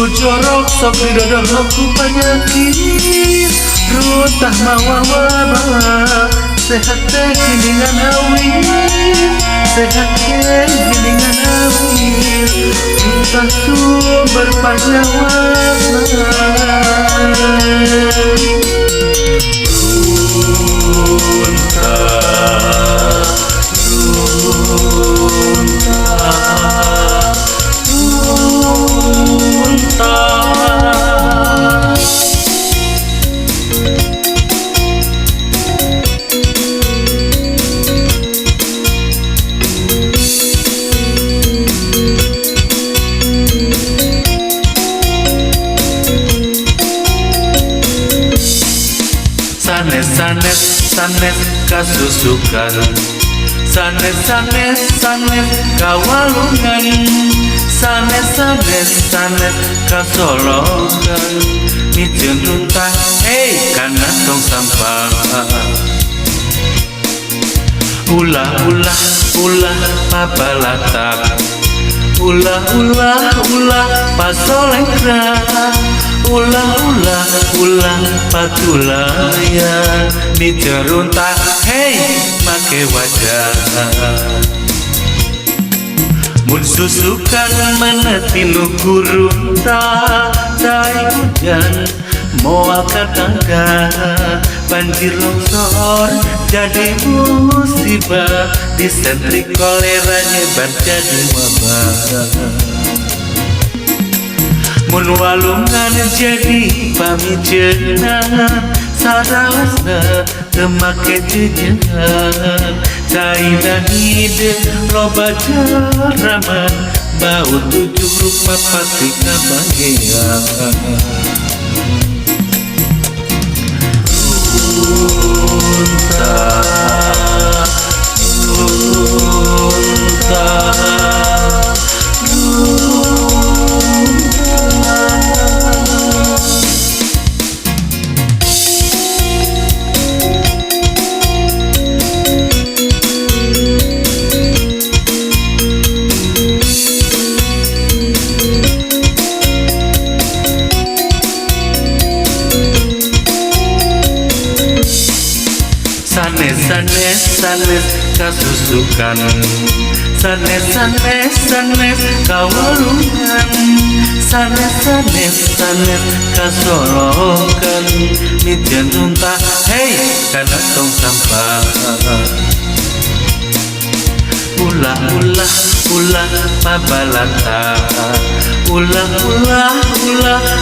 jorok sok didodohku penyakit rutah mawawa sehat teh gilingan awit sehat teh gilingan awit rutah sumber panyawa sanes kasusukan sanes kawalungan sanes kasolokan mijeun runtah kana tong sampah ulah papalatak ulah pasolekra ulah patulaya mijeruntah make wajah mun susukan menetinu gurun tai hujan moal katangga banjir longsor jadi musibah disentrik kolera nyebar jadi wabah mun walungan jadi pamijeunna saraosna teu make jejeungan caina hideung loba jaraman bau 7 rupa pasti kabagean sanes kasusukan sanes kawalungan sanes kasolokan mijeun runtah kana tong sampah ulah pabalata ulah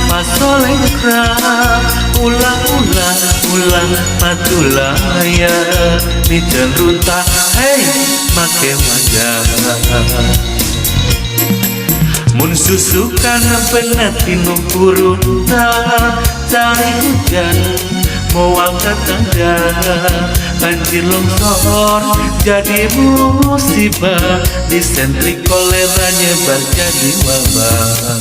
pasolekra ulah patulaya mijeun runtah make wajah mun susukan penetinu gurunta cari hujan moal katangga banjir longsor jadi musibah disentrik kolera nyebar jadi wabah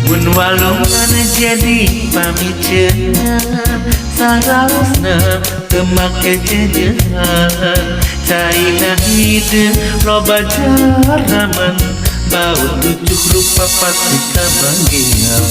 mun walungan jadi pamijeunna saraosna teu make jejeungan caina hideung loba jaraman bau 7 rupa pasti kabagean